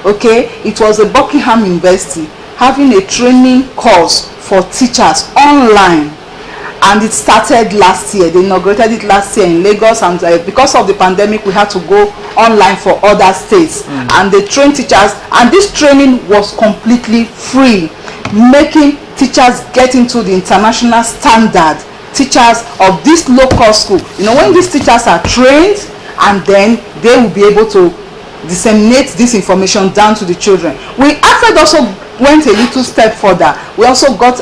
okay, it was a Buckingham University having a training course for teachers online, and it started last year. They inaugurated it last year in Lagos, and because of the pandemic we had to go online for other states, and they trained teachers, and this training was completely free, making teachers get into the international standard teachers of this local school. You know, when these teachers are trained, and then they will be able to disseminate this information down to the children. We actually also went a little step further. We also got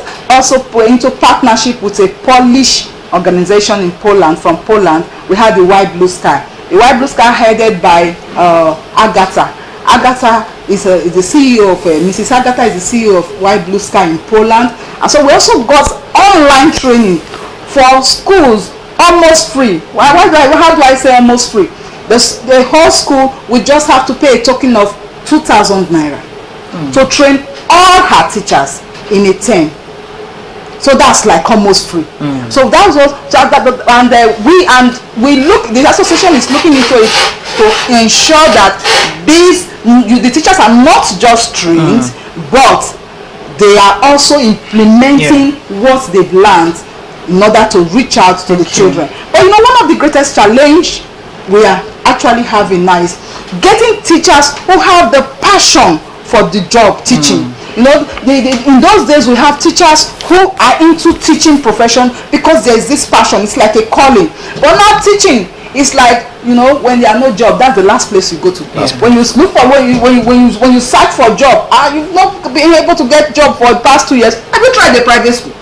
into partnership with a Polish organization in Poland. From Poland, we had the White Blue Sky. The White Blue Sky headed by Agata. Agata is the CEO of Mrs. Agata is the CEO of White Blue Sky in Poland, and so we also got online training for schools almost free. How do I say almost free? The whole school would just have to pay a token of 2,000 naira to train all her teachers in a term. So that's like almost free. So that's what, we look. The association is looking into it to ensure that the teachers are not just trained, but they are also implementing what they've learned in order to reach out to the children. But you know, one of the greatest challenge we are actually having now is getting teachers who have the passion for the job teaching. You know, in those days we have teachers who are into teaching profession because there is this passion. It's like a calling. But now teaching is like, you know, when there are no job, that's the last place you go to. When you look for when you search for a job, you've not been able to get job for the past 2 years. Have you tried the private school?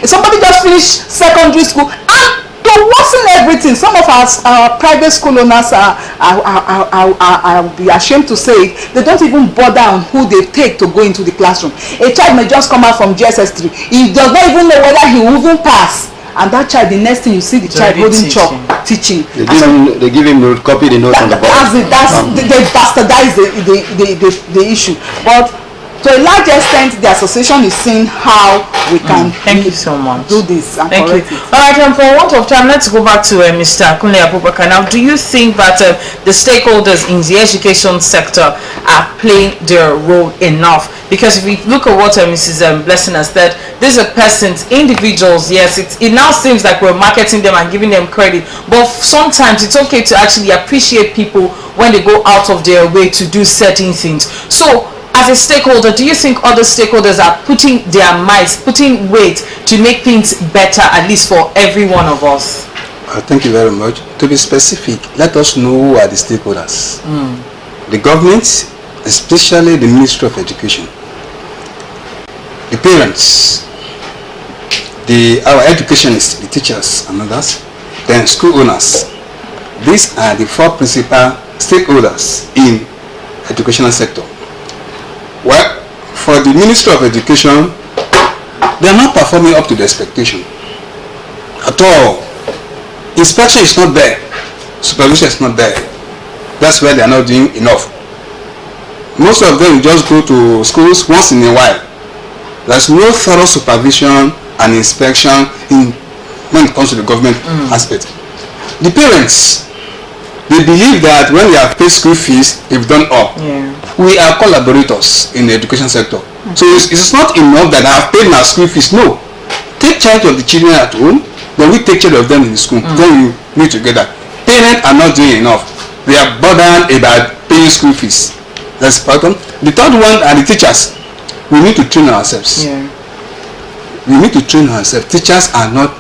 Somebody just finished secondary school, and to worsen everything, some of our private school owners I'll be ashamed to say it, they don't even bother on who they take to go into the classroom. A child may just come out from GSS 3, he does not even know whether he will even pass, and that child, the next thing you see the child holding chalk teaching. They give him copy the note on the board. They bastardize the issue. But to a large extent, the association is seeing how we can thank you so much. Do this and thank correct you. it. All right, for want of time, let's go back to Mr. Kunle Abubakar. Now, do you think that the stakeholders in the education sector are playing their role enough? Because if we look at what Mrs. Blessing has said, these are persons, individuals, yes, it now seems like we're marketing them and giving them credit, but sometimes it's okay to actually appreciate people when they go out of their way to do certain things. So, as a stakeholder, do you think other stakeholders are putting their minds, putting weight to make things better, at least for every one of us? Thank you very much. To be specific, let us know who are the stakeholders. The government, especially the Ministry of Education, the parents, our educationists, the teachers and others, then school owners. These are the 4 principal stakeholders in educational sector. Well, for the Ministry of Education, they are not performing up to the expectation at all. Inspection is not there, supervision is not there. That's why they are not doing enough. Most of them just go to schools once in a while. There's no thorough supervision and inspection when it comes to the government aspect. The parents, they believe that when they have paid school fees, they've done all. We are collaborators in the education sector. So it's not enough that I have paid my school fees. No. Take charge of the children at home, then we take charge of them in the school. Then you meet together. Parents are not doing enough. They are bothered about paying school fees. That's important. The third one are the teachers. We need to train ourselves. We need to train ourselves. Teachers are not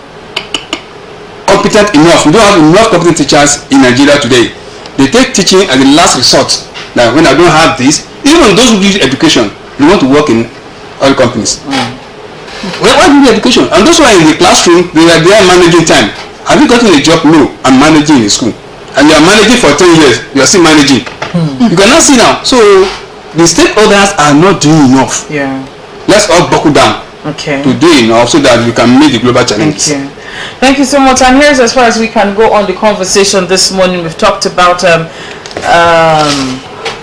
competent enough. We don't have enough competent teachers in Nigeria today. They take teaching as the last resort. Now, when I don't have this, even those who do education, they want to work in oil companies. Why do you do education? And those who are in the classroom, they are there managing time. Have you gotten a job? No, I'm managing in the school. And you are managing for 10 years, you are still managing. You cannot see now. So, the stakeholders are not doing enough. Let's all buckle down to do enough so that we can meet the global challenges. Thank you so much. And here's as far as we can go on the conversation this morning. We've talked about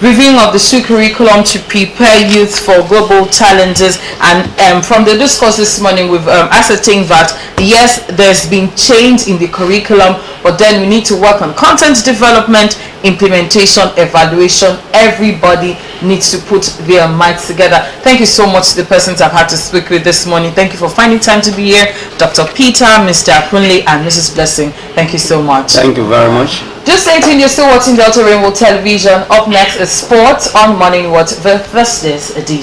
reviewing of the school curriculum to prepare youth for global challenges. And from the discourse this morning, we've ascertained that yes, there's been change in the curriculum, but then we need to work on content development, implementation, evaluation. Everybody needs to put their minds together. Thank you so much to the persons I've had to speak with this morning. Thank you for finding time to be here. Dr. Peter, Mr. Akunle, and Mrs. Blessing. Thank you so much. Thank you very much. Just stay tuned, you're still watching Delta Rainbow Television. Up next is Sports on Morning Watch, the Thursday's edition.